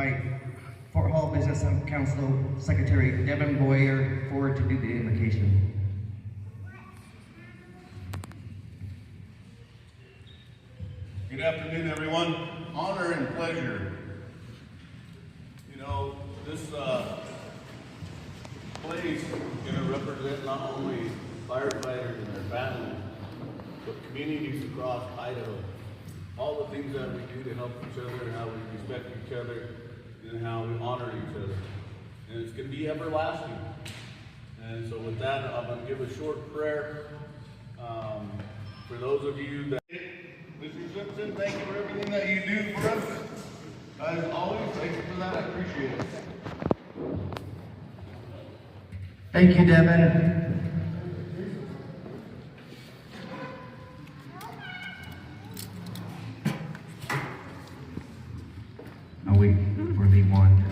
invite Fort Hall Business Council Secretary Devin Boyer forward to do the invocation. Good afternoon, everyone. Honor and pleasure. You know, this place is going to represent not only firefighters and their families, but communities across Idaho. All the things that we do to help each other and how we respect each other and how we honor each other. And it's going to be everlasting. And so with that, I'm going to give a short prayer for those of you that Mr. Simpson, thank you for everything that you do for us. As always, thank you for that. I appreciate it. Thank you, Devin. I'll wait for the one.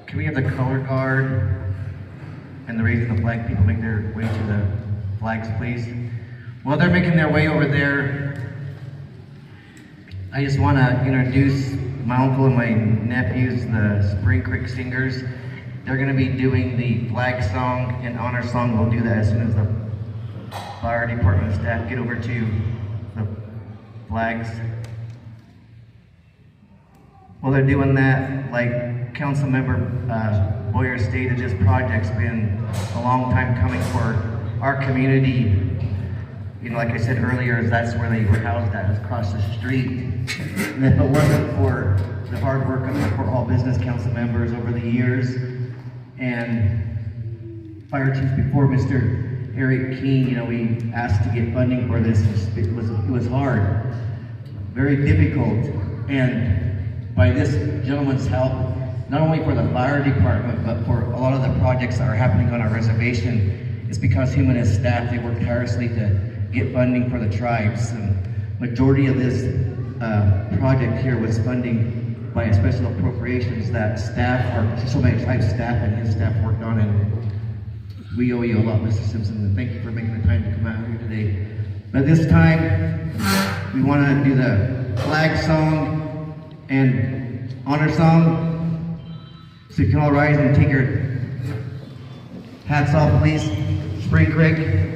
Can we have the color guard and the raising the flag people make their way to the flags, please? While they're making their way over there, I just want to introduce my uncle and my nephews, the Spring Creek Singers. They're going to be doing the flag song and honor song. We'll do that as soon as the fire department staff get over to the flags. While they're doing that, like Council Member Boyer stated, this project's been a long time coming for our community. You know, like I said earlier, that's where they were housed at, was across the street. And if it wasn't for the hard work of the Fort Hall Business Council members over the years, and fire chief before, Mr. Eric Keene, you know, we asked to get funding for this. It was hard, very difficult, and by this gentleman's help, not only for the fire department, but for a lot of the projects that are happening on our reservation, it's because him and his staff, they worked tirelessly to get funding for the tribes. And majority of this project here was funding by a special appropriations that staff, our Sho-Ban tribe staff and his staff worked on, and we owe you a lot, Mr. Simpson, and thank you for making the time to come out here today. But this time, we want to do the flag song and honor song. So you can all rise and take your hats off, please. Spring Creek.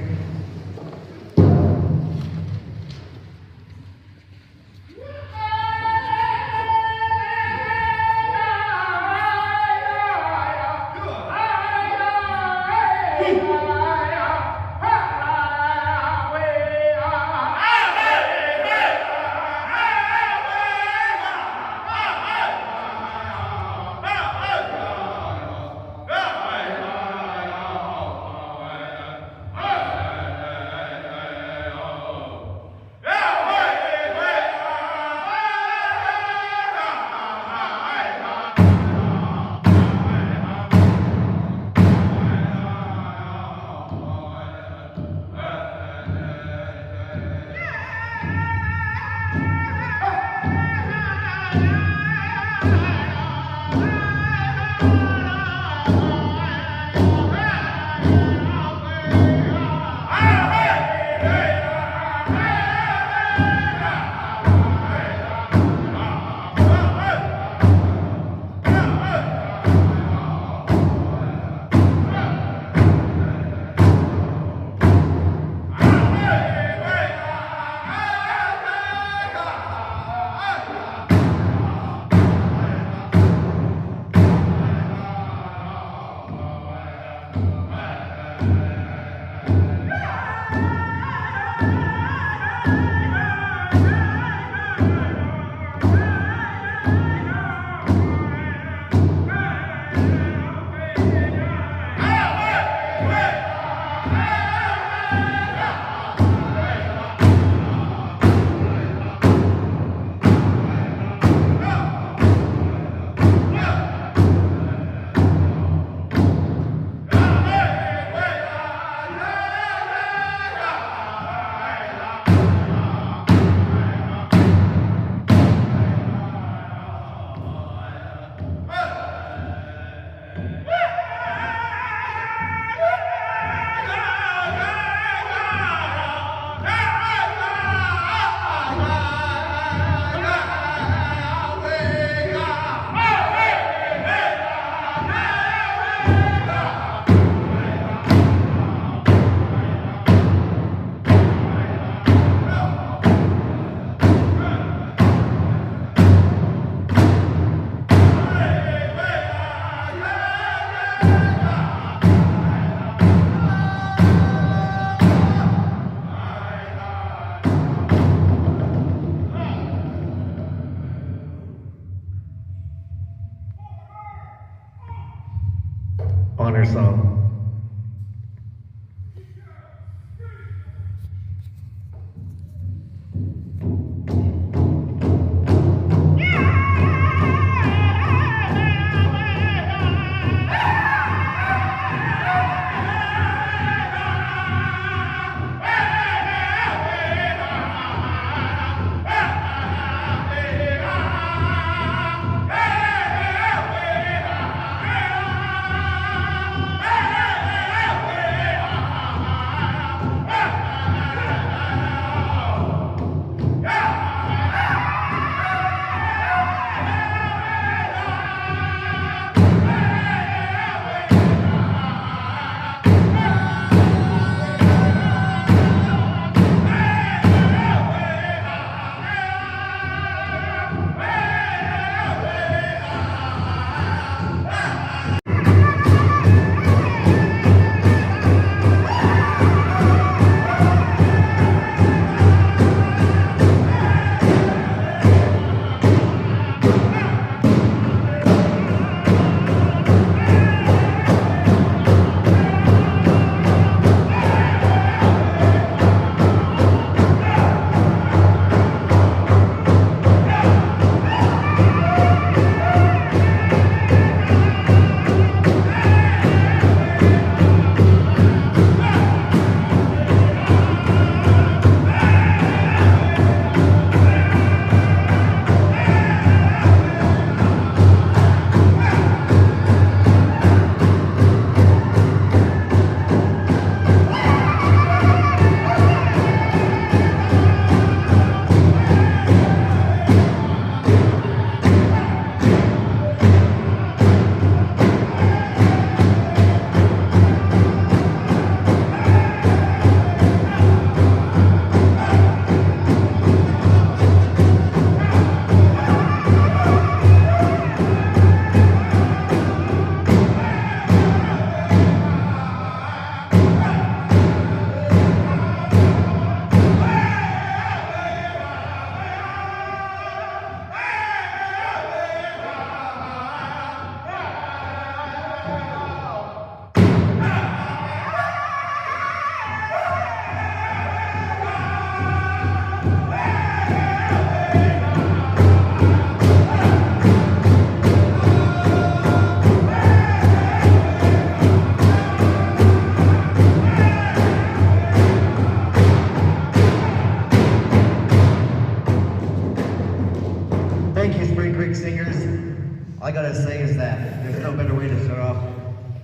that. There's no better way to start off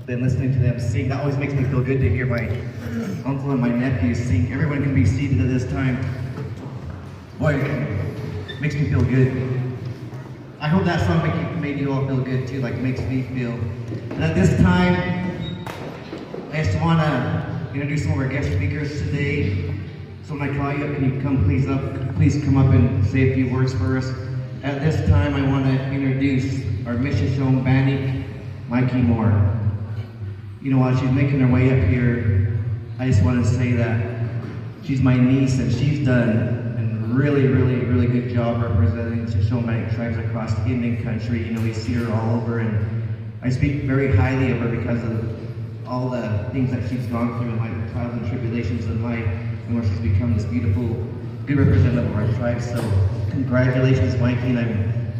than listening to them sing. That always makes me feel good to hear my uncle and my nephews sing. Everyone can be seated at this time. Boy, it makes me feel good. I hope that song made you all feel good too, like it makes me feel. And at this time, I just want to introduce some of our guest speakers today. So when I call you up, can you come please come up and say a few words for us. At this time, I want to introduce our Mrs. Sho-Ban, Mikey Moore. You know, while she's making her way up here, I just want to say that she's my niece and she's done a really, really, really good job representing the Sho-Ban tribes across the Indian country. You know, we see her all over, and I speak very highly of her because of all the things that she's gone through in life, trials and tribulations in life, and where she's become this beautiful, good representative of our tribe. So congratulations, Mikey, and I'm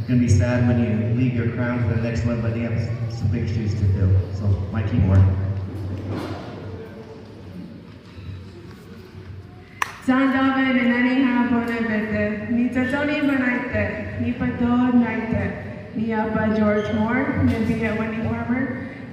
going to be sad when you leave your crown for the next one, but you have some big shoes to fill. So, Mikey Moore. Zandavan and Aniha Bonavete, Nitatoni Banaite, Nipatod Naite, Niapa George Moore, Nibia Wendy Farmer.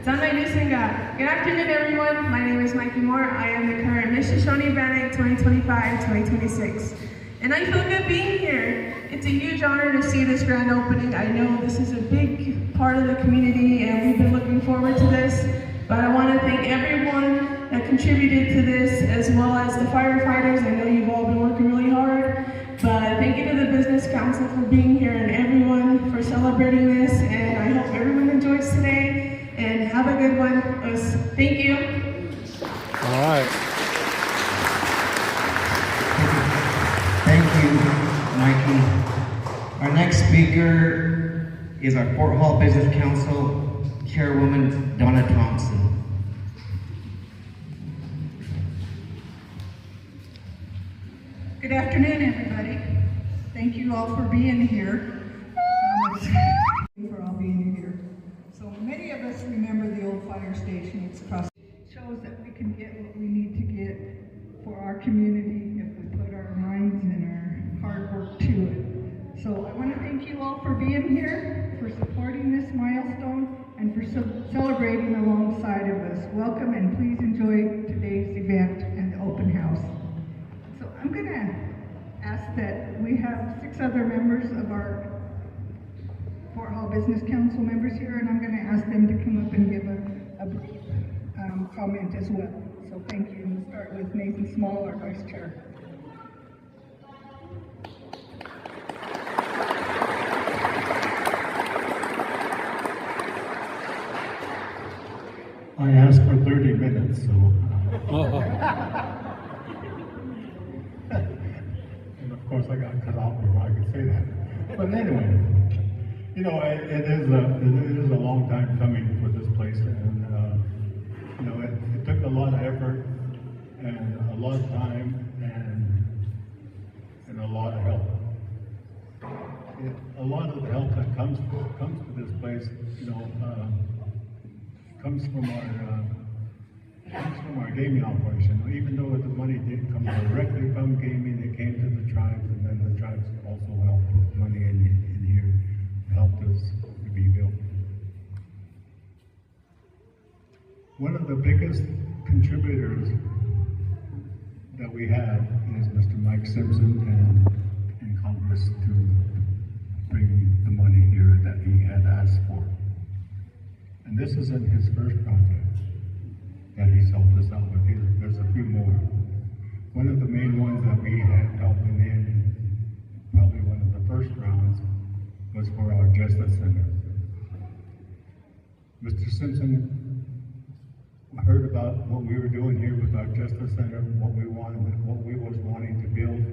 Zanai Nusinga. Good afternoon, everyone. My name is Mikey Moore. I am the current Mrs. Sho-Ban 2025-2026. And I feel good being here. It's a huge honor to see this grand opening. I know this is a big part of the community and we've been looking forward to this. But I want to thank everyone that contributed to this, as well as the firefighters. I know you've all been working really hard. But thank you to the Business Council for being here and everyone for celebrating this. And I hope everyone enjoys today. And have a good one. Thank you. All right. Thank you, Mikey. Our next speaker is our Fort Hall Business Council Chairwoman, Donna Thompson. Good afternoon, everybody. Thank you all for being here. For all being here. So many of us remember the old fire station. It's across. It shows that we can get what we need to get for our community if we put our minds and our hard work to it. So I want to thank you all for being here, for supporting this milestone, and for celebrating alongside of us. Welcome, and please enjoy today's event and the open house. So I'm going to ask that we have 6 other members of our Fort Hall Business Council members here, and I'm going to ask them to come up and give a brief comment as well. So thank you. And we'll start with Nathan Small, our Vice Chair. I asked for 30 minutes, so. And of course, I got cut off before I could say that. But anyway, you know, it is a long time coming for this place, and you know, it took a lot of effort and a lot of time and a lot of help. A lot of the help that comes to this place, you know, comes from our gaming operation. Even though the money didn't come directly from gaming, it came to the tribes, and then the tribes also helped put money in here, helped us to be built. One of the biggest contributors that we had is Mr. Mike Simpson in Congress to bring the money here that he had asked for. And this isn't his first project that he's helped us out with. There's a few more. One of the main ones that we had helping in, probably one of the first rounds, was for our Justice Center. Mr. Simpson heard about what we were doing here with our Justice Center, what we was wanting to build.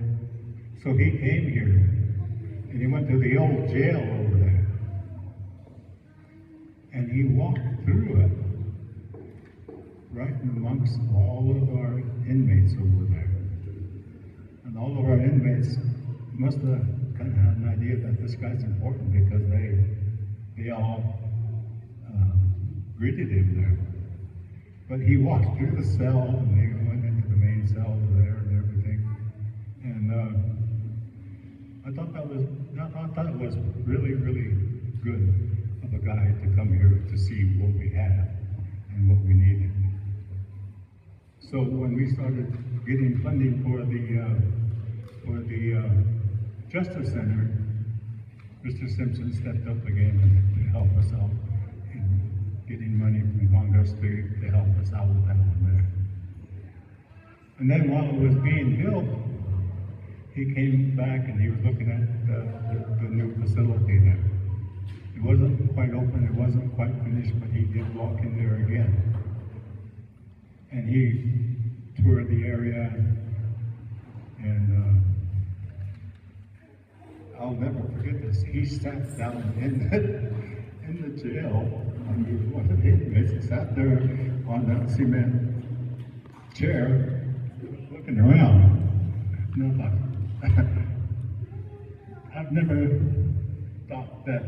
So he came here, and he went to the old jail over there. And he walked through it, right amongst all of our inmates over there. And all of our inmates must have kind of had an idea that this guy's important, because they all greeted him there. But he walked through the cell, and they went into the main cell there and everything. And I thought it was really, really good. of a guy to come here to see what we had and what we needed. So when we started getting funding for the Justice Center, Mr. Simpson stepped up again to help us out in getting money from Congress to help us out with that one there. And then while it was being built, he came back and he was looking at the new facility there. It wasn't quite open, it wasn't quite finished, but he did walk in there again. And he toured the area, and I'll never forget this. He sat down in the jail. He was one of the inmates. He sat there on that cement chair, looking around. And I thought, I've never thought that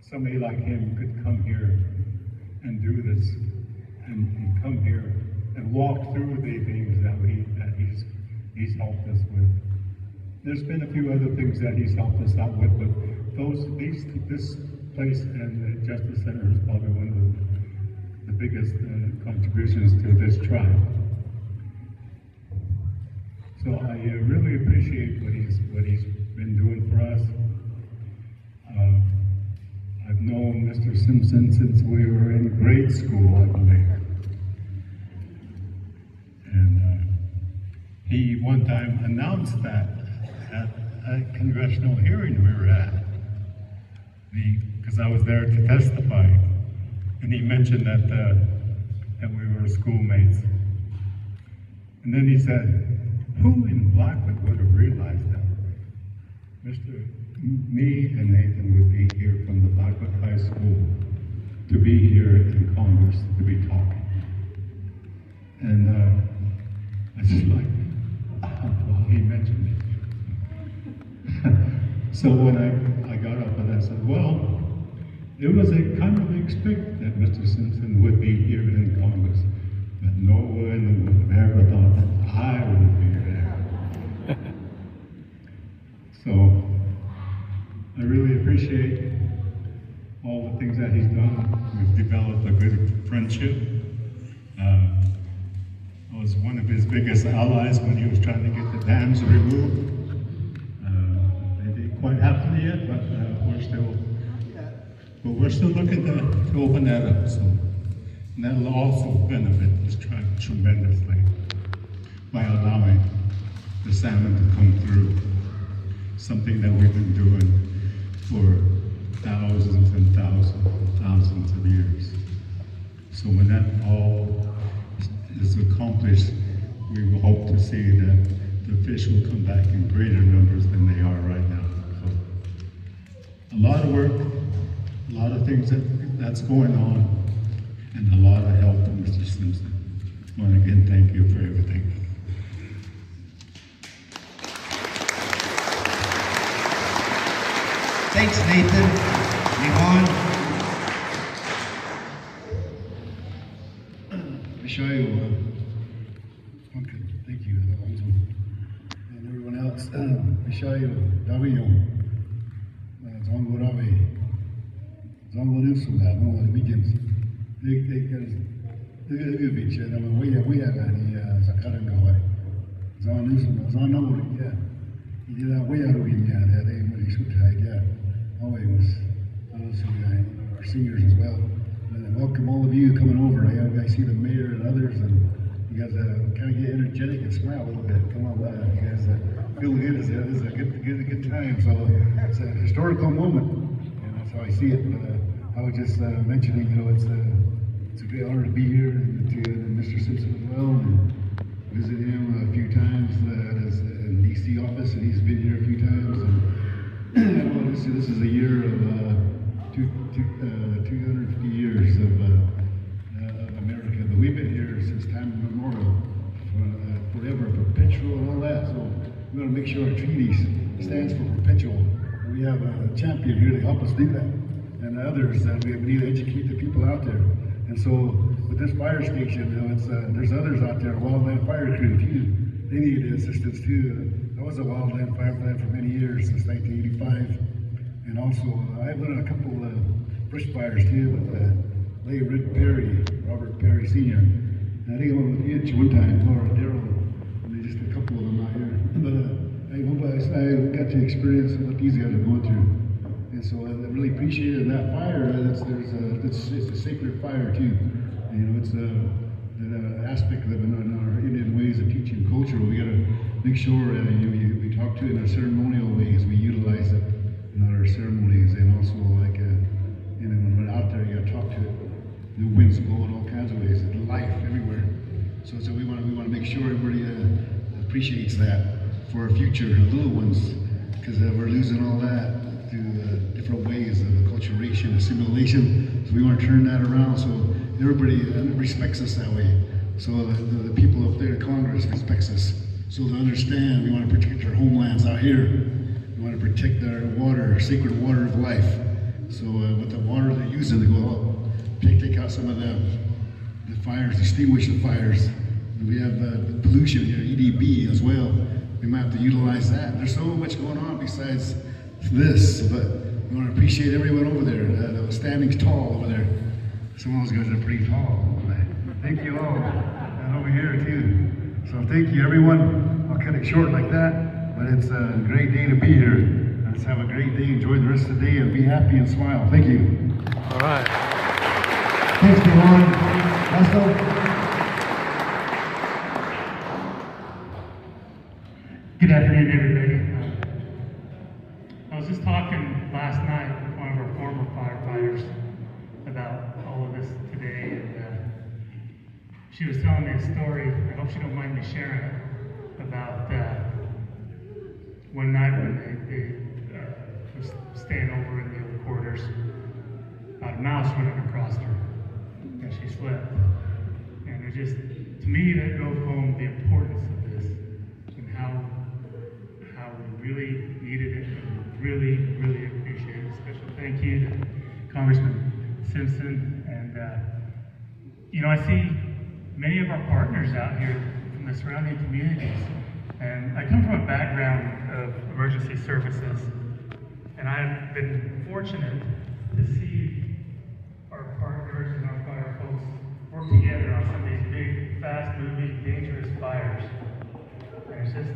somebody like him could come here and do this, and come here and walk through the things that he's helped us with. There's been a few other things that he's helped us out with, but this place and the Justice Center is probably one of the biggest contributions to this tribe. So I really appreciate what he's been doing for us. I've known Mr. Simpson since we were in grade school, I believe. And he one time announced that at a congressional hearing we were at, because I was there to testify, and he mentioned that we were schoolmates. And then he said, who in Blackwood would have realized that me and Nathan would be here from the Blackwood High School to be here in Congress to be talking. And I just like, well, he mentioned it. So when I got up and I said, well, it was a kind of expected that Mr. Simpson would be here in Congress, but no one would have ever thought that I would be there. So I really appreciate all the things that he's done. We've developed a good friendship. I was one of his biggest allies when he was trying to get the dams removed. They didn't quite happen yet, but we're still looking to open that up. So, and that'll also benefit this tribe tremendously by allowing the salmon to come through. Something that we've been doing for thousands and thousands of years. So when that all is accomplished, we will hope to see that the fish will come back in greater numbers than they are right now. So, a lot of work, a lot of things that's going on, and a lot of help from Mr. Simpson. I want to again thank you for everything. Thanks, Nathan. Yvonne. Mishayo, okay, thank you, Alonzo, and everyone else. Mishayo, Davio, Zongo Ravi, Zongo Nusula, no one begins. They can beach, and I'm away, Zakarango, Zon Nusula, Zon Nobody, yeah. He did that way out of India, they when he should hide, yeah. Always was those who are seniors as well. And welcome all of you coming over. I see the mayor and others, and you guys kind of get energetic and smile a little bit. Come on, you guys feel good. This is a good time. So it's a historical moment, and that's how I see it. I was just mentioning, it's a great honor to be here, and to Mr. Simpson as well, and visit him a few times at his DC office, and he's been here a few times. And this is a year of 250 years of America, but we've been here since time immemorial, forever, perpetual and all that, so we want to make sure our treaty stands for perpetual. And we have a champion here to help us do that, and others that we need to educate the people out there. And so with this fire station, there's others out there, wildland fire crew too. They need assistance too. I was a wildland firefighter for many years, since 1985. And also, I've done a couple of brush fires too with late Rick Perry, Robert Perry Sr. And I think I went with Itch one time, or Daryl, and they just a couple of them out here. But I got to experience what these guys are going through. And so I really appreciated that fire. It's a sacred fire too. And, you know, it's the aspect of it in our Indian ways of teaching culture. We got to make sure we talk to it in our ceremonial ways. We utilize it in our ceremonies, and also like when we're out there, you got to talk to it. The winds blow in all kinds of ways. It's life everywhere. So we want to make sure everybody appreciates that for our future, the little ones, because we're losing all that through different ways of acculturation, assimilation. So we want to turn that around so everybody respects us that way. So the people up there in Congress respects us. So they understand we want to protect our homelands out here. We want to protect our water, sacred water of life. So with the water they're using to go out, take out some of the fires, extinguish the fires. And we have pollution here, EDB as well. We might have to utilize that. There's so much going on besides this, but we want to appreciate everyone over there, standing tall over there. Some of those guys are pretty tall. Thank you all, and over here too. So thank you everyone. I'll cut it short like that, but it's a great day to be here. Let's have a great day, enjoy the rest of the day, and be happy and smile. Thank you. All right. Thanks, Devon. Russell? Good afternoon, everybody. I was just talking last night with one of our former firefighters about all of this today, and she was telling me a story. I hope she don't mind me sharing it, about one night when they was staying over in the old quarters. A mouse running across her, and she slept. And it just, to me, that drove home the importance of this and how we really needed it and really, really appreciate it. Special thank you to Congressman Simpson. And, I see many of our partners out here from the surrounding communities. And I come from a background of emergency services, and I've been fortunate to see our partners and our fire folks work together on some of these big, fast-moving, dangerous fires. And it's just,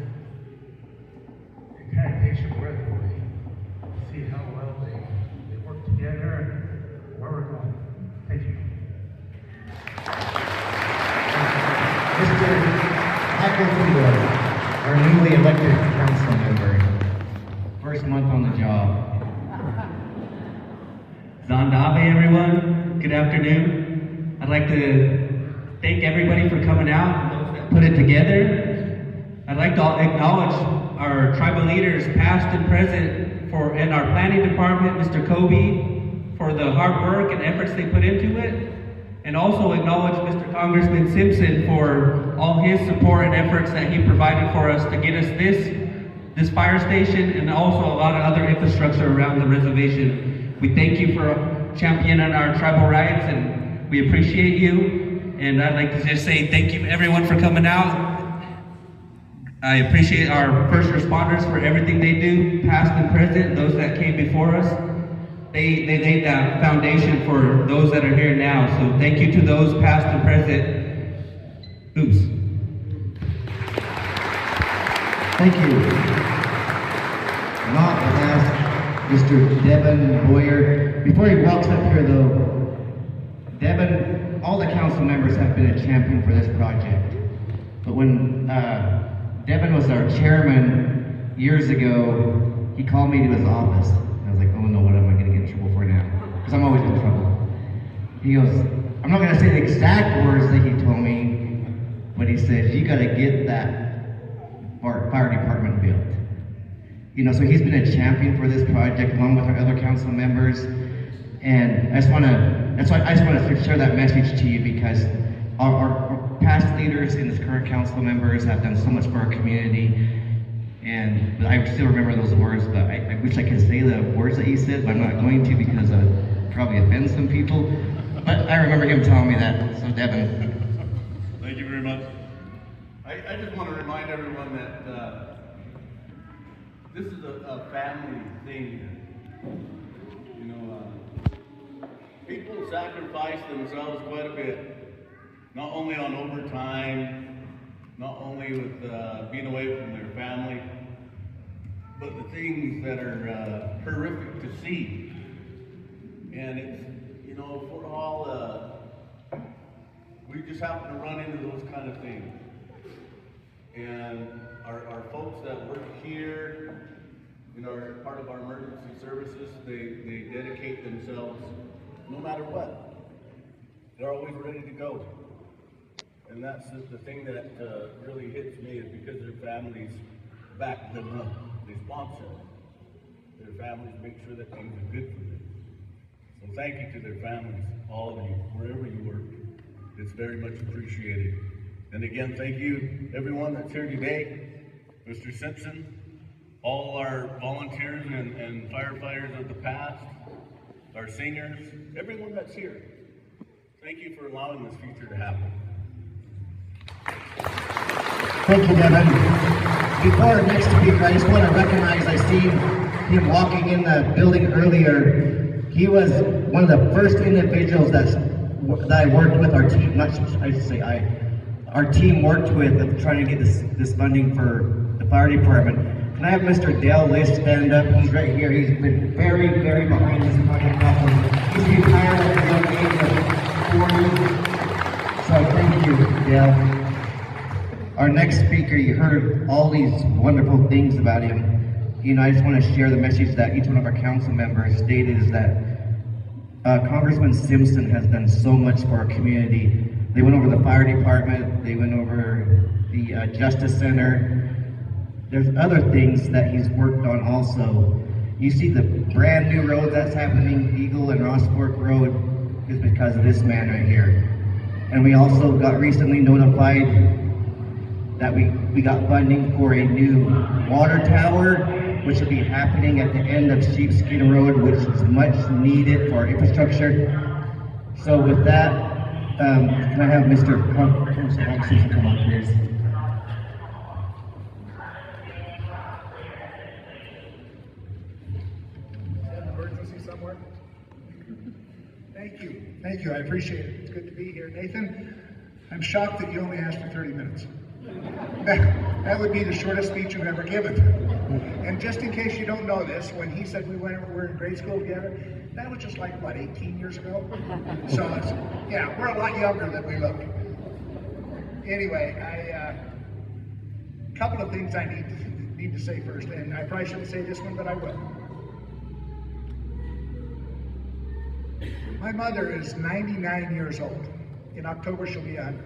it kind of takes your breath away to see how well they work together and where we're going. Thank you. Mr. Michael, our newly elected council member, first month on the job. Zandabe, everyone. Good afternoon. I'd like to thank everybody for coming out and those that put it together. I'd like to acknowledge our tribal leaders, past and present, and our planning department, Mr. Kobe, for the hard work and efforts they put into it. And also acknowledge Mr. Congressman Simpson for all his support and efforts that he provided for us to get us this fire station, and also a lot of other infrastructure around the reservation. We thank you for championing our tribal rights, and we appreciate you. And I'd like to just say thank you everyone for coming out. I appreciate our first responders for everything they do, past and present, those that came before us. They laid that foundation for those that are here now. So thank you to those past and present. Oops. Thank you. Not last, Mr. Devin Boyer. Before he walks up here though, Devin, all the council members have been a champion for this project. But when Devin was our chairman years ago, he called me to his office. I was like, oh no, what am I going to get in trouble for now? Because I'm always in trouble. He goes, I'm not going to say the exact words that he told me, but he says, you got to get that fire department built. So he's been a champion for this project along with our other council members. And I just want to share that message to you, because our past leaders and this current council members have done so much for our community. And I still remember those words, but I wish I could say the words that he said, but I'm not going to, because I'd probably offend some people. But I remember him telling me that. So Devin. Thank you very much. I just want to remind everyone that this is a family thing. people sacrifice themselves quite a bit, not only on overtime, not only with being away from their family, but the things that are horrific to see. And it's, you know, if we're all, we just happen to run into those kind of things. And our folks that work here, you know, are part of our emergency services, they dedicate themselves no matter what. They're always ready to go. And that's the thing that really hits me, is because their families back them up. They sponsor them. Their families make sure that things are good for them. So thank you to their families, all of you, wherever you work. It's very much appreciated. And again, thank you, everyone that's here today, Mr. Simpson, all our volunteers and firefighters of the past, our singers, everyone that's here. Thank you for allowing this future to happen. Thank you, Devin. Before our next speaker, I just want to recognize, I seen him walking in the building earlier. He was one of the first individuals that I worked with our team, our team worked with trying to get this funding for the fire department. Can I have Mr. Dale List stand up? He's right here. He's been very, very behind this project process. He's retired at a young age of 40. So thank you, Dale. Our next speaker, you heard all these wonderful things about him. You know, I just want to share the message that each one of our council members stated, is that Congressman Simpson has done so much for our community. They went over the fire department, they went over the Justice Center. There's other things that he's worked on also. You see the brand new road that's happening, Eagle and Ross Fork Road, is because of this man right here. And we also got recently notified that we got funding for a new water tower, which will be happening at the end of Sheepskin Road, which is much needed for our infrastructure. So with that, can I have Mr. Simpson come on, please? Emergency somewhere? Thank you, I appreciate it. It's good to be here. Nathan, I'm shocked that you only asked for 30 minutes. That would be the shortest speech you've ever given. And just in case you don't know this, when he said we were in grade school together, that was just like, what, 18 years ago? So, yeah, we're a lot younger than we look. Anyway, a couple of things I need to say first, and I probably shouldn't say this one, but I will. My mother is 99 years old. In October, she'll be 100.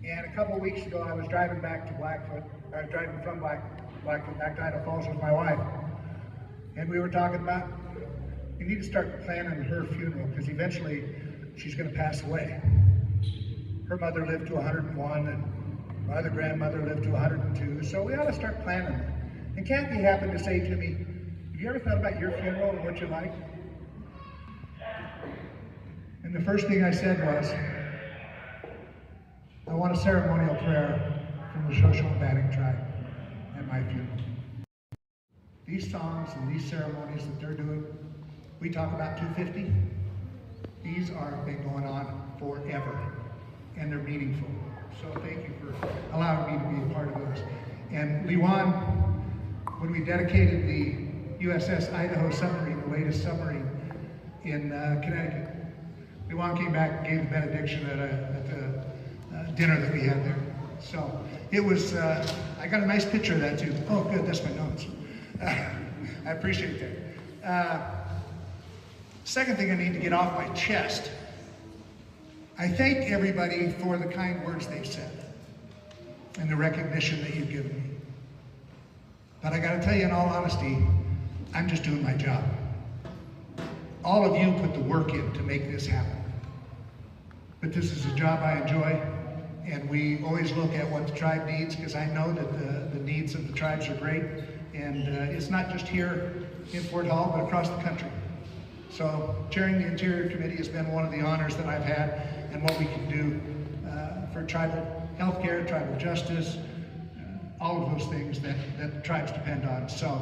And a couple of weeks ago, I was driving back to Blackfoot, from Blackfoot back to Idaho Falls with my wife. And we were talking about, we need to start planning her funeral, because eventually she's going to pass away. Her mother lived to 101, and my other grandmother lived to 102, so we ought to start planning it. And Kathy happened to say to me, have you ever thought about your funeral and what you like? And the first thing I said was, I want a ceremonial prayer from the Sho-Ban tribe at my funeral. These songs and these ceremonies that they're doing, we talk about 250. These are been going on forever, and they're meaningful. So thank you for allowing me to be a part of those. And Liwan, when we dedicated the USS Idaho submarine, the latest submarine in Connecticut, Liwan came back and gave the benediction at the dinner that we had there. So it was, I got a nice picture of that too. Oh good, that's my notes. I appreciate that. Second thing I need to get off my chest, I thank everybody for the kind words they've said and the recognition that you've given me. But I gotta tell you in all honesty, I'm just doing my job. All of you put the work in to make this happen. But this is a job I enjoy, and we always look at what the tribe needs, because I know that the needs of the tribes are great, and it's not just here in Fort Hall, but across the country. So chairing the Interior Committee has been one of the honors that I've had, and what we can do for tribal healthcare, tribal justice, all of those things that the tribes depend on. So,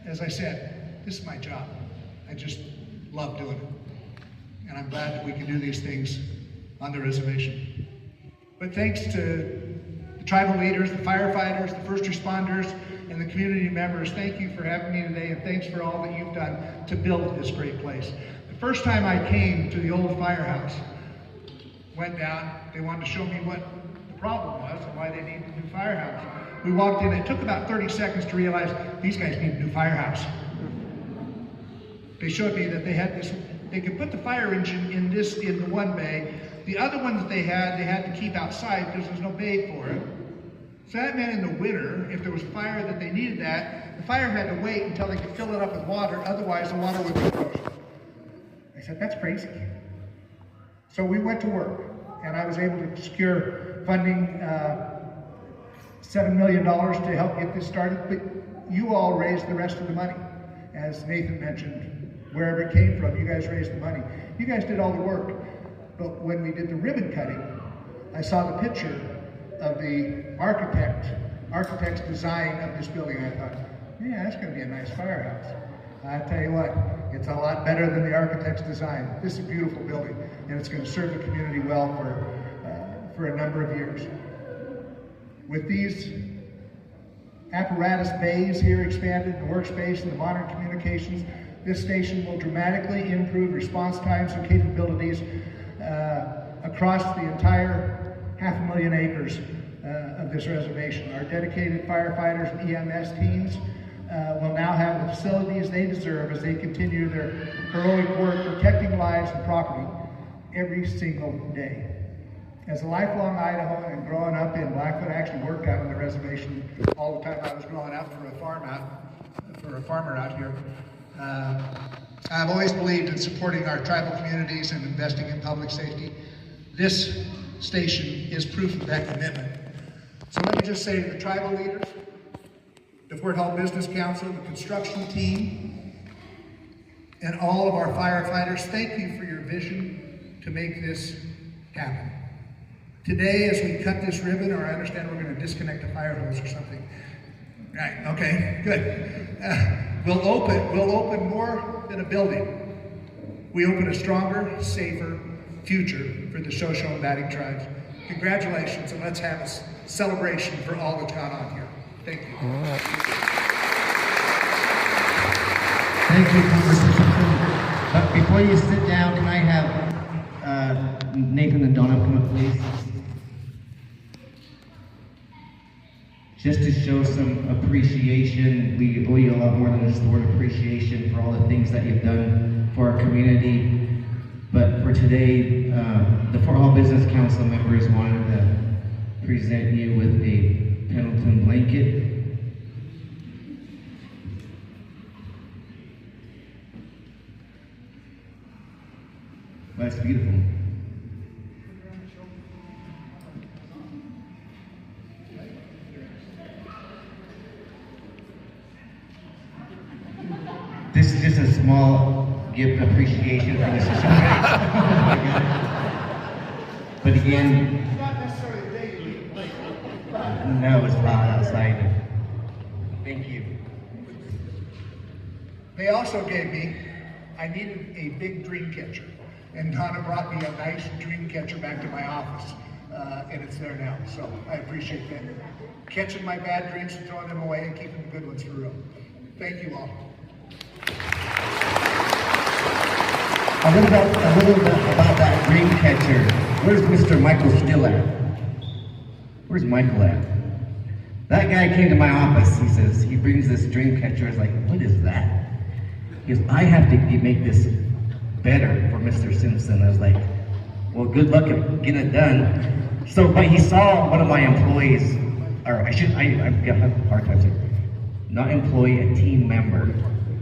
as I said, this is my job. I just love doing it. and I'm glad that we can do these things on the reservation. But thanks to the tribal leaders, the firefighters, the first responders, and the community members, thank you for having me today, and thanks for all that you've done to build this great place. The first time I came to the old firehouse, went down, they wanted to show me what the problem was and why they needed a new firehouse. We walked in, it took about 30 seconds to realize these guys need a new firehouse. They showed me that they had this, they could put the fire engine in the one bay. The other one that they had to keep outside because there's no bay for it. So that meant in the winter, if there was a fire that they needed that, the fire had to wait until they could fill it up with water, otherwise the water would be frozen. I said, that's crazy. So we went to work, and I was able to secure funding, $7 million to help get this started, but you all raised the rest of the money. As Nathan mentioned, wherever it came from, you guys raised the money. You guys did all the work, but when we did the ribbon cutting, I saw the picture of the architect's design of this building, and I thought, yeah, that's gonna be a nice firehouse. I tell you what, it's a lot better than the architect's design. This is a beautiful building, and it's gonna serve the community well for a number of years. With these apparatus bays here expanded, the workspace and the modern communications, this station will dramatically improve response times and capabilities across the entire 500,000 acres of this reservation. Our dedicated firefighters and EMS teams will now have the facilities they deserve as they continue their heroic work protecting lives and property every single day. As a lifelong Idahoan and growing up in Blackfoot, I actually worked out on the reservation all the time I was growing up for a farmer out here. I've always believed in supporting our tribal communities and investing in public safety. This station is proof of that commitment. So let me just say to the tribal leaders, the Fort Hall Business Council, the construction team, and all of our firefighters, thank you for your vision to make this happen. Today, as we cut this ribbon, or I understand we're going to disconnect the fire hose or something. Right, okay, good. We'll open more than a building. We open a stronger, safer future for the Sho-Ban tribes. Congratulations, and let's have a celebration for all that's gone on here. Thank you. Thank you, Congressman. But before you sit down, can I have Nathan and Donna come up, please? Just to show some appreciation. We owe you a lot more than just the word appreciation for all the things that you've done for our community. But for today, the Fort Hall Business Council members wanted to present you with a Pendleton blanket. Well, that's beautiful. This is just a small gift appreciation for Mr. Sho-Ban. But again, no, it's hot outside. Thank you. They also gave me, I needed a big dream catcher. And Donna brought me a nice dream catcher back to my office. And it's there now, so I appreciate that. Catching my bad dreams and throwing them away and keeping the good ones for real. Thank you all. A little bit about that dream catcher. Where's Mr. Michael Still at? Where's Michael at? That guy came to my office. He says, he brings this dream catcher. I was like, what is that? He goes, I have to make this better for Mr. Simpson. I was like, well, good luck at getting it done. So, but he saw one of my employees, or I've got a hard time saying, not employee, a team member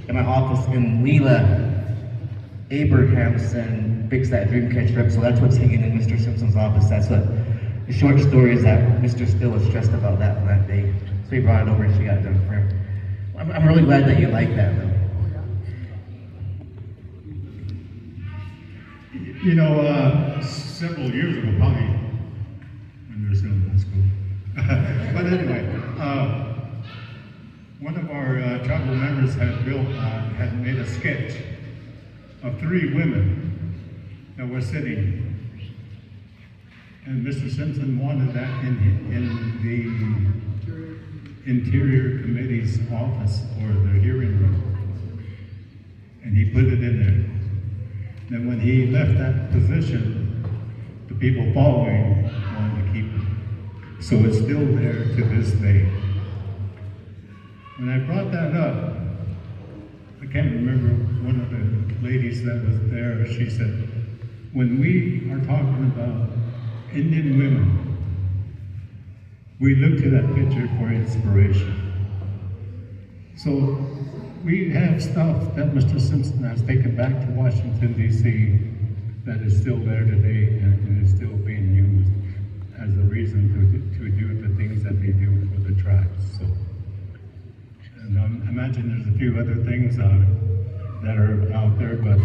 in my office, and Leela Abrahamson fixed that dream catcher up, so that's what's hanging in Mr. Simpson's office. That's what the short story is, that Mr. Still was stressed about that day. So he brought it over and she got it done for him. I'm really glad that you like that, though. You know, several years ago, probably when we were still in school. But anyway, one of our tribal members had made a sketch of 3 women that were sitting. And Mr. Simpson wanted that in the Interior Committee's office or the hearing room. And he put it in there. Then when he left that position, the people following wanted to keep it. So it's still there to this day. When I brought that up, I can't remember one of the ladies that was there, she said, when we are talking about Indian women, we look to that picture for inspiration. So we have stuff that Mr. Simpson has taken back to Washington, D.C. that is still there today and is still being used as a reason to do the things that they do for the tribes. So, and I imagine there's a few other things that are out there, but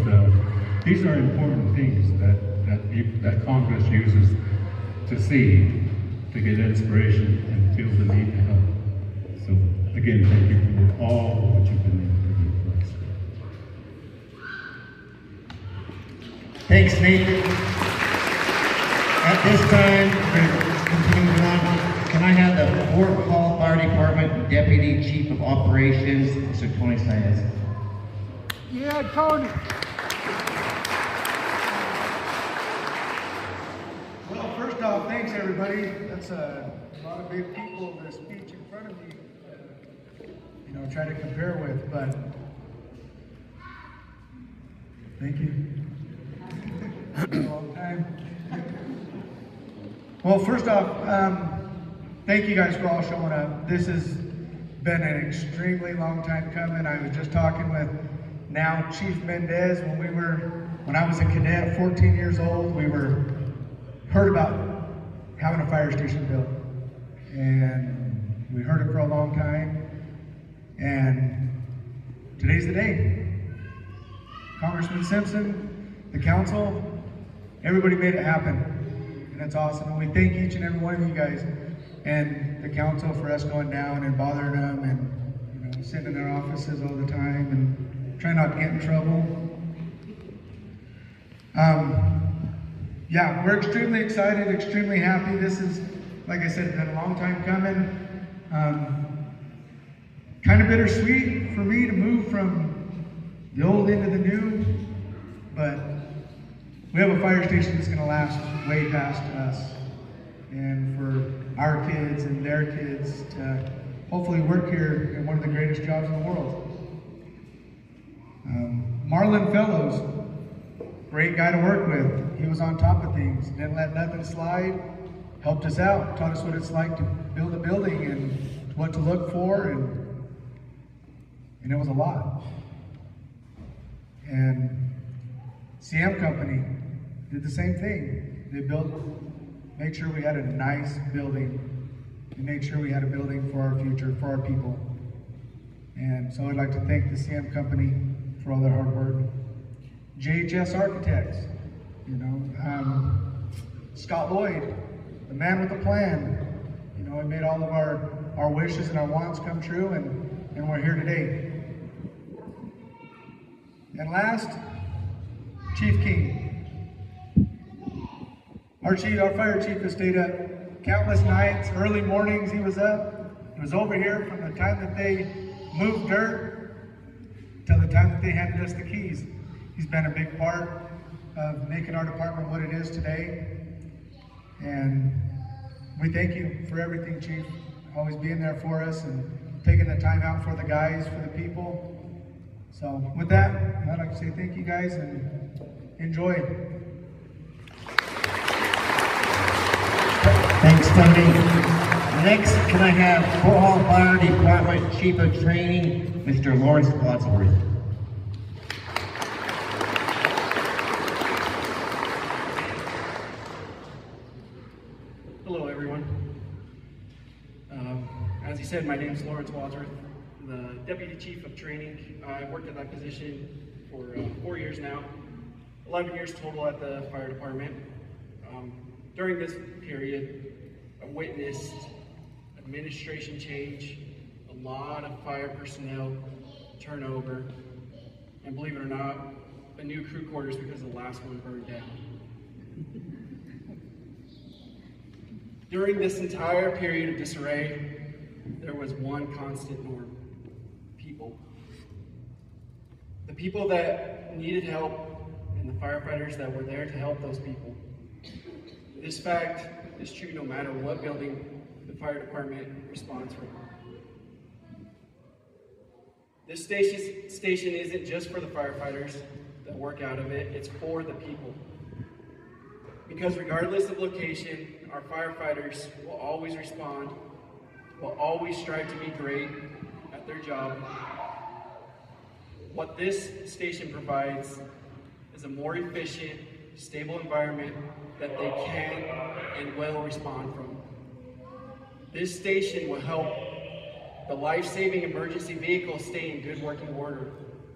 these are important things that Congress uses to see, to get inspiration and feel the need to help. So again, thank you for all what you've been able to do for us. Thanks, Nathan. At this time, we're continuing on. Can I have the Fort Hall Fire Department Deputy Chief of Operations, Mr. Tony Saez? Yeah, Tony. Well, first off, thanks everybody. That's a lot of big people, the speech in front of me, try to compare with, but thank you. A long time. Well, first off, thank you guys for all showing up. This has been an extremely long time coming. I was just talking with now Chief Mendez when I was a cadet, 14 years old. We heard about having a fire station built, and we heard it for a long time. And today's the day. Congressman Simpson, the council, everybody made it happen, and it's awesome. And we thank each and every one of you guys and the council for us going down and bothering them and sitting in their offices all the time and trying not to get in trouble. Yeah, we're extremely excited, extremely happy. This is, like I said, been a long time coming. Kind of bittersweet for me to move from the old into the new, but we have a fire station that's going to last way past us, and for our kids and their kids to hopefully work here in one of the greatest jobs in the world. Marlon Fellows, great guy to work with. He was on top of things, didn't let nothing slide, helped us out, taught us what it's like to build a building and what to look for, and it was a lot. And CM Company did the same thing. They made sure we had a nice building. They made sure we had a building for our future, for our people. And so I'd like to thank the CM Company for all their hard work. JHS Architects, Scott Lloyd, the man with the plan. He made all of our wishes and our wants come true, and we're here today. And last, Chief King. Our fire chief has stayed up countless nights, early mornings he was up. He was over here from the time that they moved dirt till the time that they handed us the keys. He's been a big part of making our department what it is today. And we thank you for everything, Chief. Always being there for us and taking the time out for the guys, for the people. So with that, I'd like to say thank you guys and enjoy. Thanks, Tony. Next, can I have Fort Hall Fire Department Chief of Training, Mr. Lawrence Wadsworth. Hello, everyone. As he said, my name is Lawrence Wadsworth, the Deputy Chief of Training. I've worked at that position for 4 years now, 11 years total at the fire department. During this period, I witnessed administration change, a lot of fire personnel turnover, and believe it or not, a new crew quarters because the last one burned down. During this entire period of disarray, there was one constant norm: people. The people that needed help and the firefighters that were there to help those people. This fact is true no matter what building the fire department responds from. This station isn't just for the firefighters that work out of it, it's for the people. Because regardless of location, our firefighters will always respond, will always strive to be great at their job. What this station provides is a more efficient, stable environment that they can and will respond from. This station will help the life-saving emergency vehicles stay in good working order.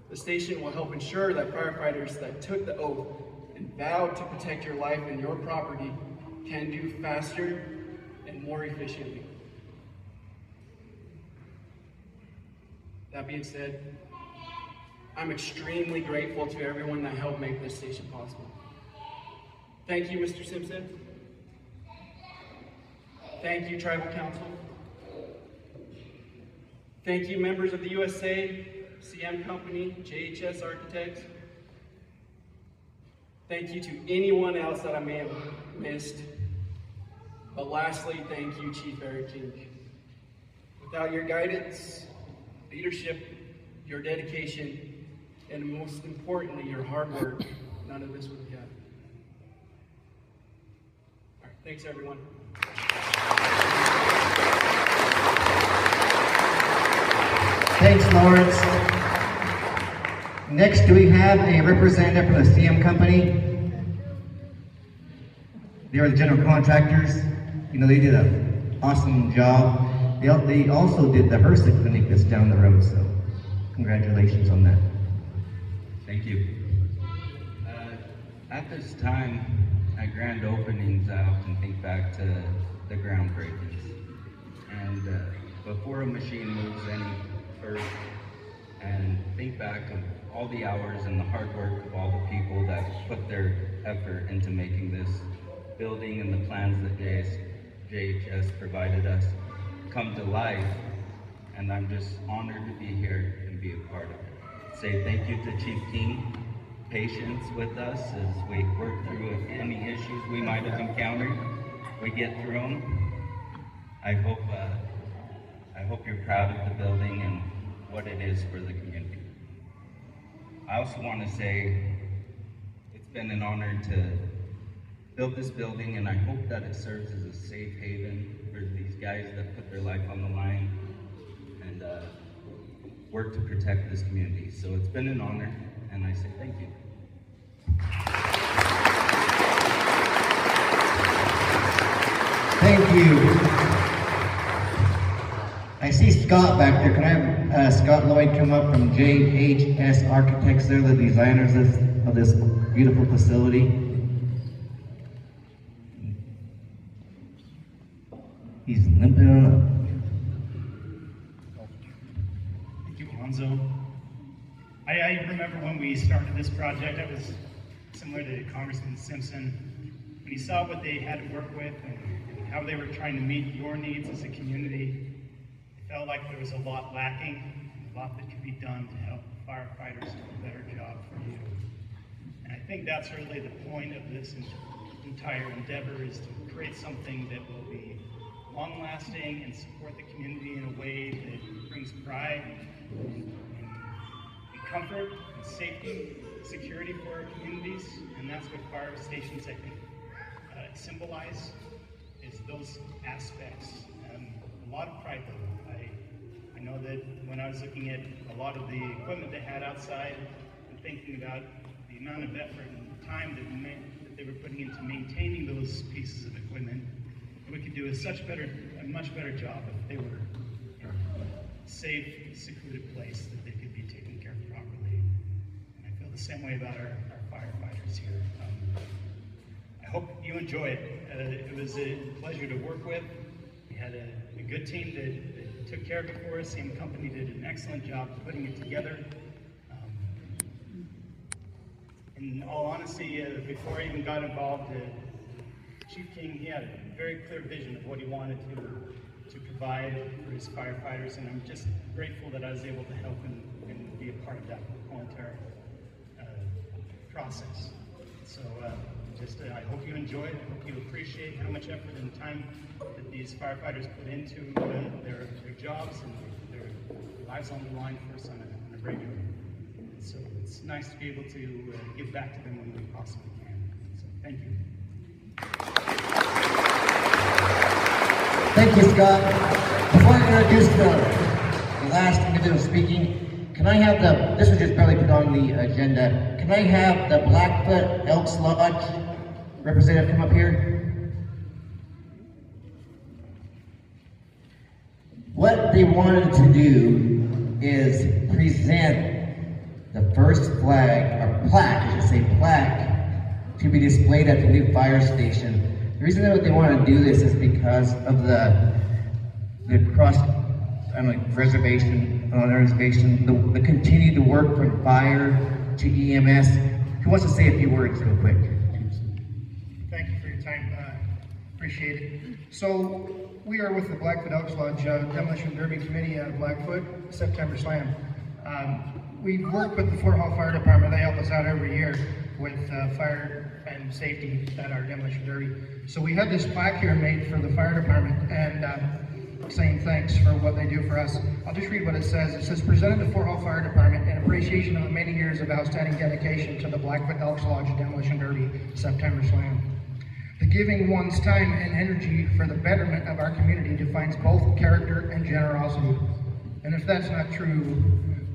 The station will help ensure that firefighters that took the oath and vowed to protect your life and your property can do faster and more efficiently. That being said, I'm extremely grateful to everyone that helped make this station possible. Thank you, Mr. Simpson. Thank you, Tribal Council. Thank you, members of the USA, CM Company, JHS Architects. Thank you to anyone else that I may have missed. But lastly, thank you, Chief Eric King. Without your guidance, leadership, your dedication, and most importantly, your hard work, none of this would have happened. All right, thanks everyone. Thanks, Lawrence. Next, do we have a representative from the CM Company? They are the general contractors. You know, they did an awesome job. They also did the HRSA clinic that's down the road, so congratulations on that. Thank you. At this time, at grand openings, I often think back to the groundbreakings. And before a machine moves any further, and think back of all the hours and the hard work of all the people that put their effort into making this building and the plans that JHS provided us come to life. And I'm just honored to be here and be a part of it. Say thank you to Chief King, patience with us as we work through any issues we might have encountered. We get through them. I hope you're proud of the building and what it is for the community. I also want to say it's been an honor to build this building, and I hope that it serves as a safe haven for these guys that put their life on the line and work to protect this community. So it's been an honor, and I say thank you. Thank you. I see Scott back there. Can I have Scott Lloyd come up from JHS Architects? They're the designers of this beautiful facility. He's limping on up. Thank you, Alonzo. I remember when we started this project, I was similar to Congressman Simpson. When he saw what they had to work with and how they were trying to meet your needs as a community, it felt like there was a lot lacking, a lot that could be done to help firefighters do a better job for you. And I think that's really the point of this entire endeavor, is to create something that will be long-lasting and support the community in a way that brings pride and comfort and safety, security for our communities. And that's what fire stations, I think, symbolize, is those aspects. A lot of pride, though. I know that when I was looking at a lot of the equipment they had outside and thinking about the amount of effort and time that they were putting into maintaining those pieces of equipment, we could do a much better job if they were in a safe, secluded place that they could be taken care of properly. And I feel the same way about our firefighters here. I hope you enjoy it. It was a pleasure to work with. We had a good team that took care of it for us. Same company did an excellent job putting it together. In all honesty, before I even got involved, Chief King, he had a very clear vision of what he wanted to provide for his firefighters, and I'm just grateful that I was able to help and be a part of that whole entire process. So I hope you enjoy it. I hope you appreciate how much effort and time that these firefighters put into their jobs and their lives on the line for us on a regular. So it's nice to be able to give back to them when we possibly can. So thank you. Thank you, Scott. Before I introduce the last individual speaking, can I have this was just barely put on the agenda, can I have the Blackfoot Elks Lodge representative come up here? What they wanted to do is present the first flag, or plaque, I should say plaque, to be displayed at the new fire station. The reason that they want to do this is because of the cross, reservation, the continued work from fire to EMS. Who wants to say a few words real quick? Thank you for your time. Appreciate it. So we are with the Blackfoot Elks Lodge Demolition Derby Committee out of Blackfoot, September Slam. We work with the Fort Hall Fire Department. They help us out every year with fire and safety at our demolition derby. So we had this plaque here made for the fire department and saying thanks for what they do for us. I'll just read what it says. It says, presented to Fort Hall Fire Department in appreciation of the many years of outstanding dedication to the Blackfoot Elks Lodge Demolition Derby September Slam. The giving one's time and energy for the betterment of our community defines both character and generosity. And if that's not true,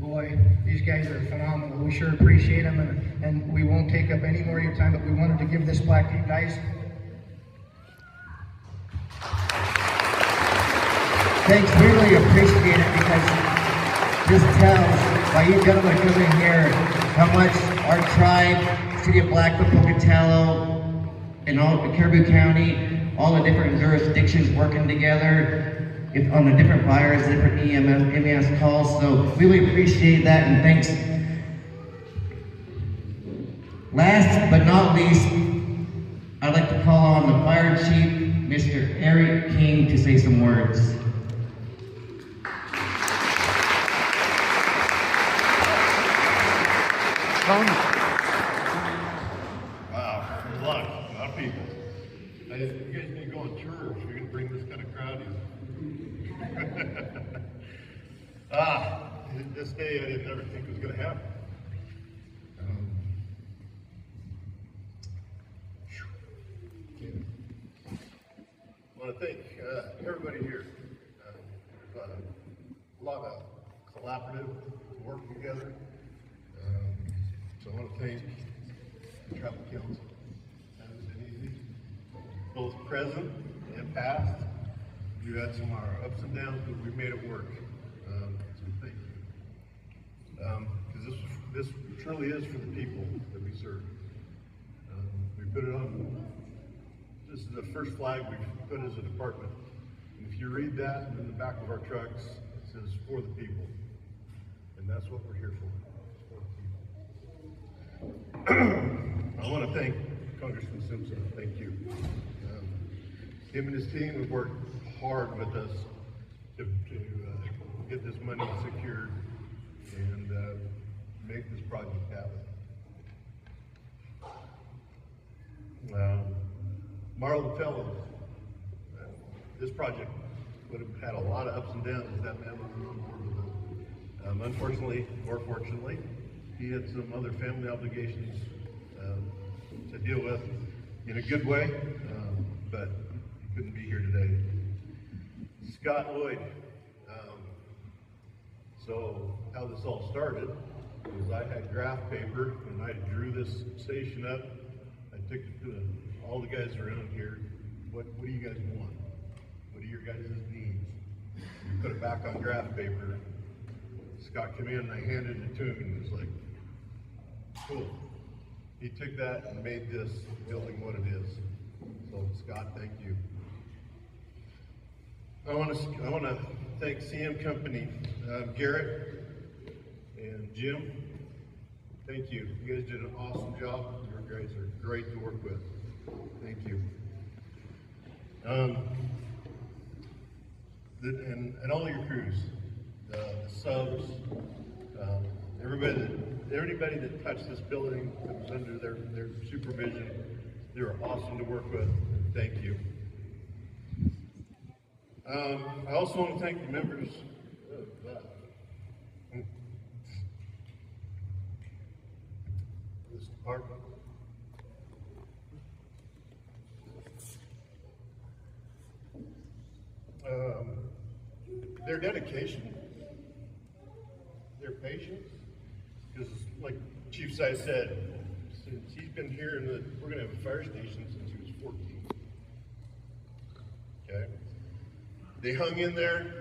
boy, these guys are phenomenal. We sure appreciate them, and we won't take up any more of your time, but we wanted to give this plaque to you guys. Thanks, we really appreciate it because this tells, by you gentlemen coming here, how much our tribe, City of Blackfoot, Pocatello, and all of Caribou County, all the different jurisdictions working together on the different fires, different EMS calls. So we really appreciate that, and thanks. Last but not least, I'd like to call on the Fire Chief, Mr. Eric King, to say some words. Wow, good luck, a lot of people. You guys need to go on tour if you're going to bring this kind of crowd in. This day I didn't ever think was going to happen. I want to thank everybody here. There's a lot of collaborative work together. So I want to thank the Tribal Council. That has been easy, both present and past. You had some ups and downs, but we made it work. So thank you. Because this truly is for the people that we serve. We put it on. This is the first flag we've put as a department. And if you read that in the back of our trucks, it says for the people. And that's what we're here for. I want to thank Congressman Simpson. Thank you. Him and his team have worked hard with us to get this money secured and make this project happen. Marlon Fellows, this project would have had a lot of ups and downs if that man was on board with us. Unfortunately, or fortunately, he had some other family obligations to deal with in a good way, but he couldn't be here today. Scott Lloyd. So how this all started is I had graph paper and I drew this station up. I took it to all the guys around here. What do you guys want? What are your guys' needs? We put it back on graph paper. Scott came in and I handed it to him and he was like, cool. He took that and made this building what it is. So Scott, thank you. I want to thank CM Company, Garrett and Jim Thank you. You guys did an awesome job. Your guys are great to work with. Thank you. And all your crews, the subs, everybody that touched this building that was under their supervision, they were awesome to work with. Thank you. I also want to thank the members of this department. Their dedication, their patience, because like Chief Sai said, since he's been here we're going to have a fire station since he was 14. Okay? They hung in there.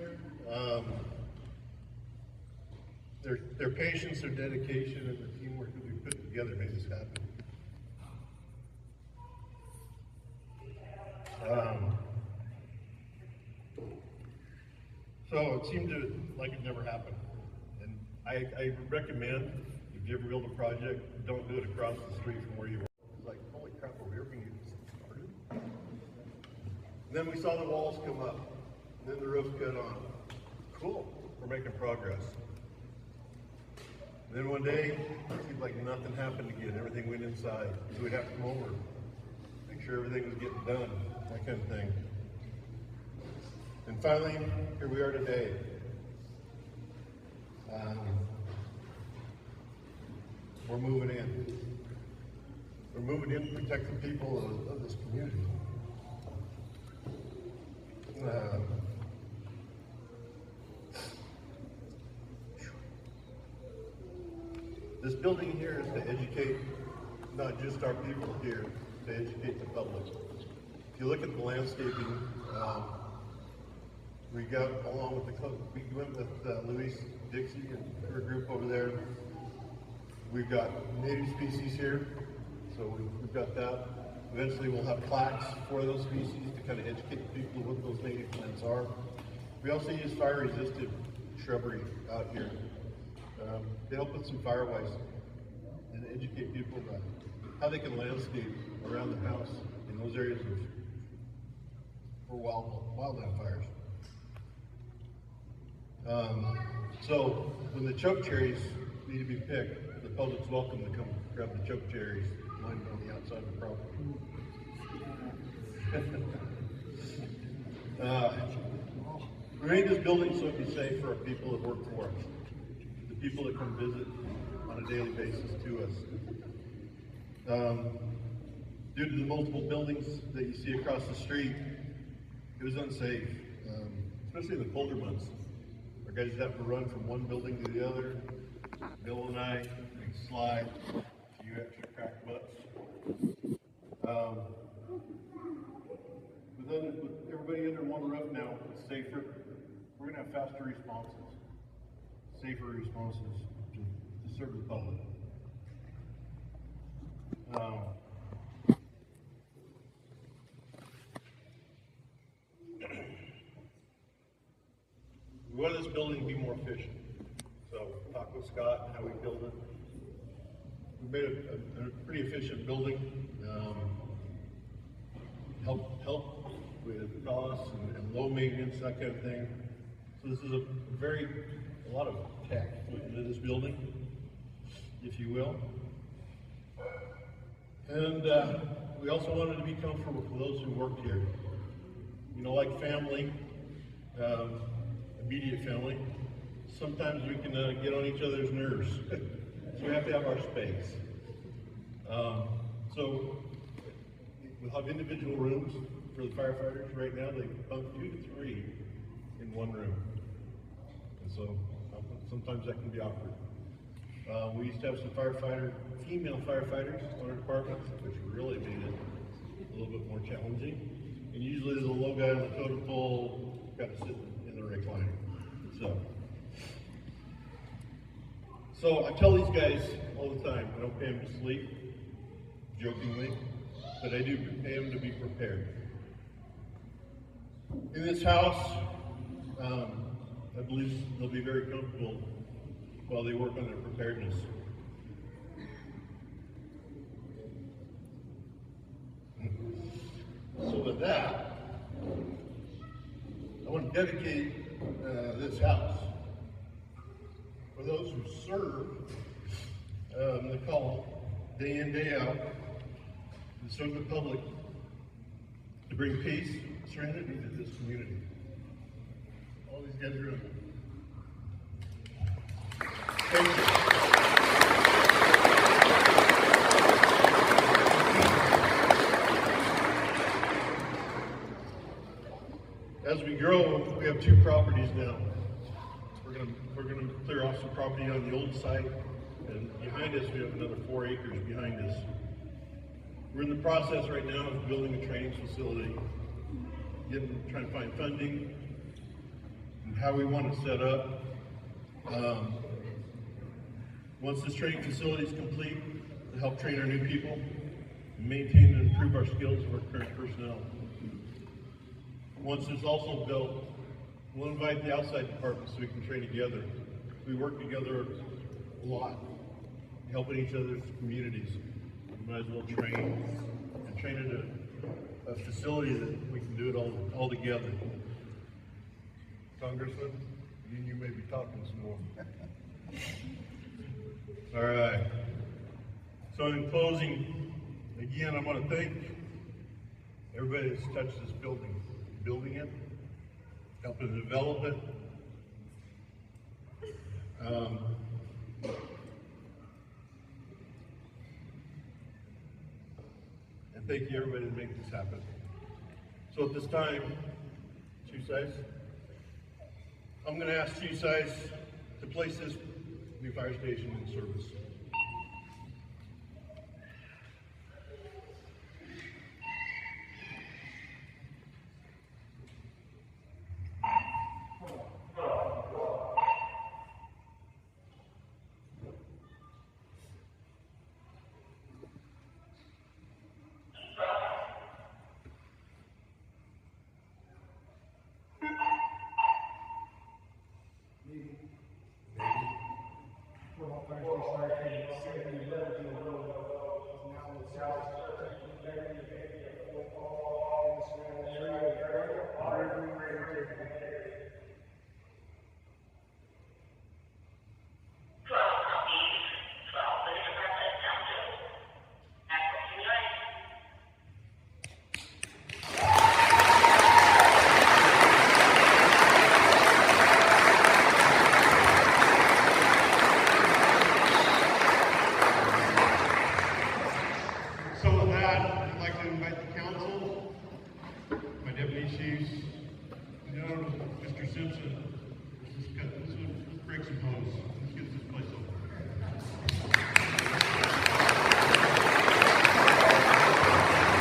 Their patience, their dedication, and the teamwork that we put together made this happen. So it seemed like it never happened. And I recommend, if you ever build a project, don't do it across the street from where you were. It's like, holy crap, are we ever going to get this started? And then we saw the walls come up. And then the roof got on. Cool, we're making progress. And then one day, it seemed like nothing happened again. Everything went inside. So we'd have to come over, make sure everything was getting done, that kind of thing. And finally, here we are today. We're moving in. We're moving in to protect the people of this community. This building here is to educate not just our people here, to educate the public. If you look at the landscaping, we got along with we went with Luis Dixie and her group over there. We've got native species here, so we've got that. Eventually we'll have plaques for those species to kind of educate people what those native plants are. We also use fire-resistant shrubbery out here to help with some firewise and educate people about how they can landscape around the house in those areas for wildland fires. So when the choke cherries need to be picked, the public's welcome to come grab the choke cherries lined on the outside of the property. We made this building so it'd be safe for our people that work for us, the people that come visit on a daily basis to us. Due to the multiple buildings that you see across the street, it was unsafe, especially in the colder months. Our guys have to run from one building to the other. Bill and I slide a few extra cracked butts. But then with everybody under one roof now, it's safer. We're going to have faster responses, safer responses to serve the public. We want this building to be more efficient. So talk with Scott and how we build it. We made a pretty efficient building. Help with costs and low maintenance, that kind of thing. So this is a lot of tech into this building, if you will. And we also wanted to be comfortable for those who worked here. You know, like family, immediate family, sometimes we can get on each other's nerves. So we have to have our space. So we'll have individual rooms for the firefighters. Right now they bunk 2 to 3 in one room. And so sometimes that can be awkward. We used to have some female firefighters on our department, which really made it a little bit more challenging. And usually there's a low guy on the totem pole, got to sit in the recliner. So I tell these guys all the time, I don't pay them to sleep, jokingly, but I do pay them to be prepared. In this house, I believe they'll be very comfortable while they work on their preparedness. So with that, I want to dedicate this house for those who serve the call day in, day out, and serve the public to bring peace, serenity to this community. All these guys are in. Thank you. As we grow, we have 2 properties now. We're gonna clear off some property on the old site, and behind us we have another 4 acres behind us. We're in the process right now of building a training facility, trying to find funding and how we want it set up. Once this training facility is complete, to help train our new people, and maintain and improve our skills of our current personnel. Once it's also built, we'll invite the outside departments so we can train together. We work together a lot, helping each other's communities. We might as well train at a facility that we can do it all together. Congressman, you may be talking some more. All right. So in closing, again, I want to thank everybody that's touched this building it, helping to develop it. And thank you everybody to make this happen. So at this time, Chief Size, I'm going to ask Chief Size to place this new fire station in service.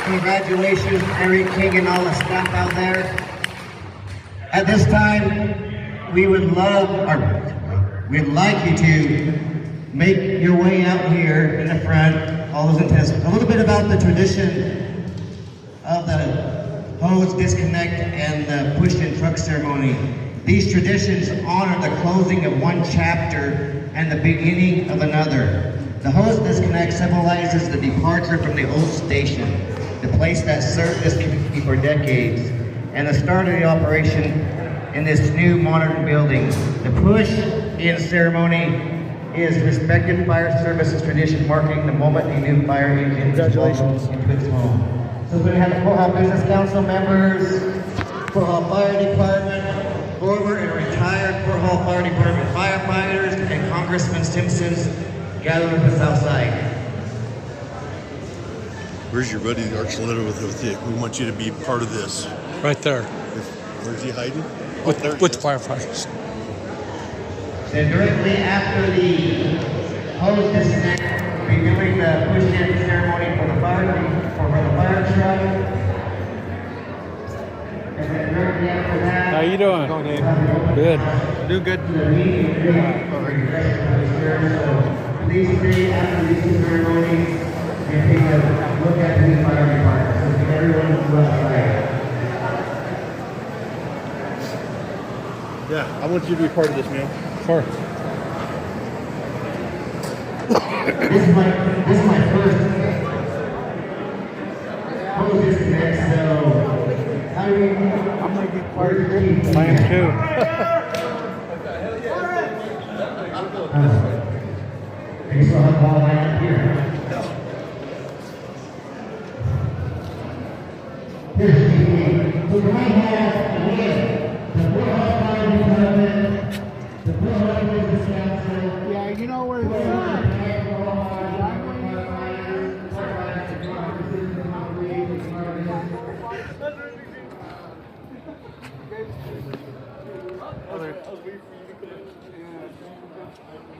Congratulations, Eric King and all the staff out there. At this time, we'd like you to make your way out here in the front, all those in test. A little bit about the tradition of the hose disconnect and the push-in truck ceremony. These traditions honor the closing of one chapter and the beginning of another. The hose disconnect symbolizes the departure from the old station, the place that served this community for decades, and the start of the operation in this new modern building. The push-in ceremony is respected fire services tradition, marking the moment a new fire engine is welcomed into its home. So we're going to have the Port Hall Business Council members, Port Hall Fire Department, former and retired Port Hall Fire Department firefighters, and Congressman Simpson's gathering with us outside. Where's your buddy, the arch letter with you? We want you to be part of this. Right there. Where's he hiding? With the firefighters. Then directly after the hose disconnect, we'll be doing the push-in ceremony for the fire truck. And then directly after that, How you doing? Good. Do good. Please stay after these two ceremonies and take a look at the fire department. So everyone go outside. Yeah, I want you to be part of this, man. Sure. This is my first hose disconnect, so I'm gonna get quiet here. I am too. You still have ball line here. Here's TV. So we have the Full House Fire Department, the Full House Business Council. Yeah, you know where they are.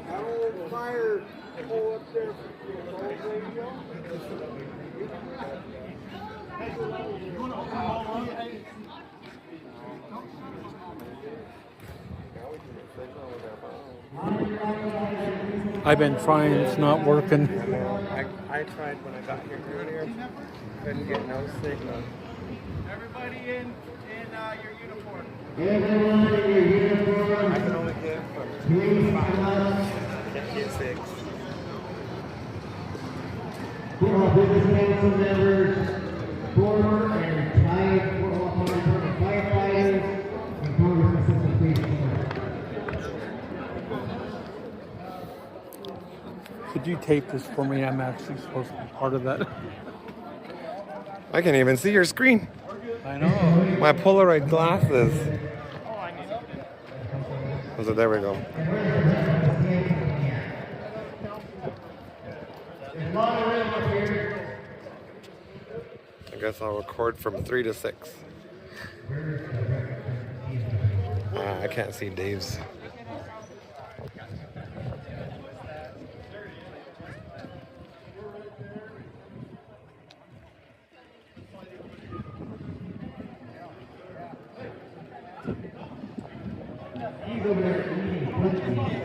That old fire pole up there, old radio. You want to open them all up? I've been trying, it's not working. I tried when I got here earlier. Couldn't get no signal. Everybody in your uniform. Everyone in your uniform. I can only get from 5. Can't get 6. Full House Business Council members, former and retired Full House Fire Department firefighters, and Congress Assistant Police Department. Could you tape this for me? I'm actually supposed to be part of that. I can't even see your screen. I know. My Polaroid glasses. So there we go. I guess I'll record from 3 to 6. I can't see Dave's. He's over there eating cookies.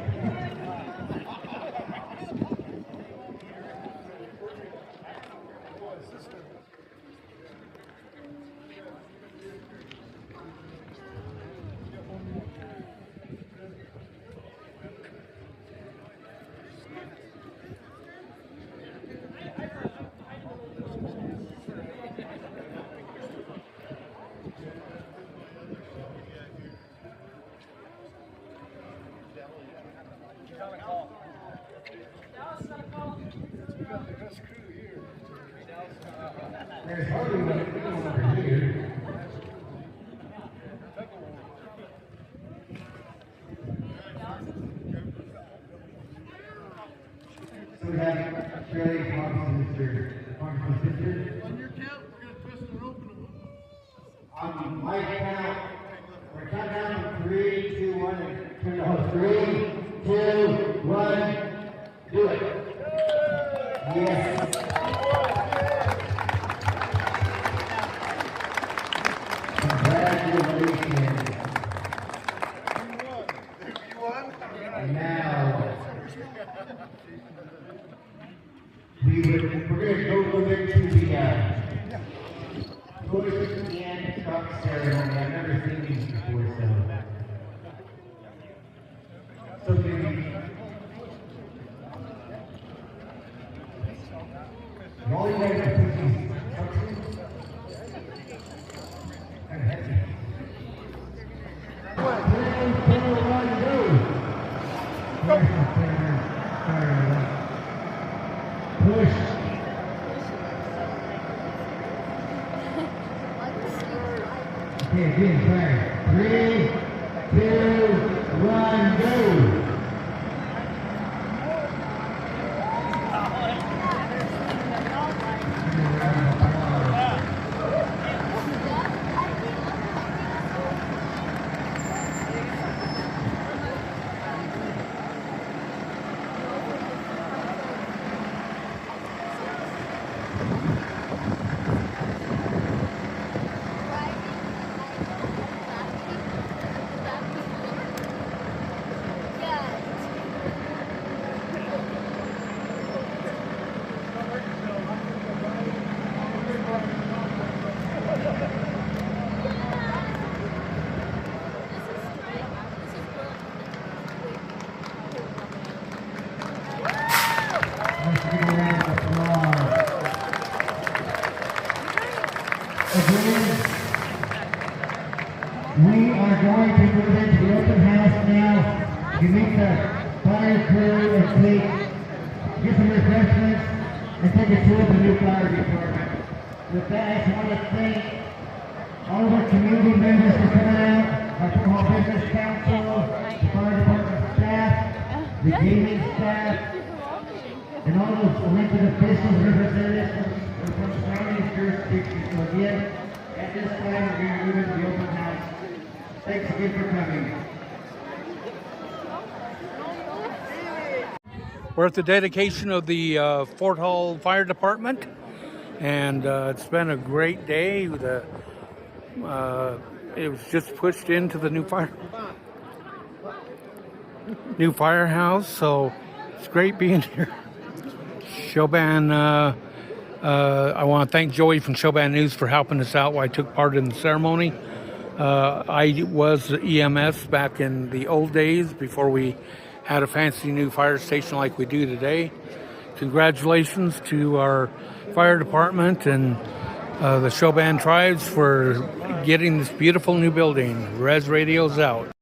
There's hardly one over here. So we have Shirley Thompson, Mr. Thompson's sister. On your count, we're going to twist and open them. On my count, we're counting down to 3, 2, 1, and turn it off. 3, 2, 1, do it. Yes. Congratulations. You won? And now, we're going to go over to the Bush and truck ceremony. I've never seen these before, so all you guys are pushing trucks in? Kind of heavy. 3, 2, 1, go! Push. Okay, again, fire. 3, 2, 1, go! Yeah. you meet the fire crew and get some refreshments and take a tour of the new fire department. With that, I just want to thank all of our community members for coming out, our Hall Business Council, the fire department staff, the gaming staff, and all those elected officials, representatives from surrounding jurisdictions. So again, at this time, we're going to move into the open house. Thanks again for coming. We're at the dedication of the Fort Hall Fire Department, and it's been a great day. It was just pushed into the new firehouse, so it's great being here. Sho-Ban, I want to thank Joey from Sho-Ban News for helping us out while I took part in the ceremony. I was EMS back in the old days before we had a fancy new fire station like we do today. Congratulations to our fire department and the Sho-Ban tribes for getting this beautiful new building. Res Radio's out.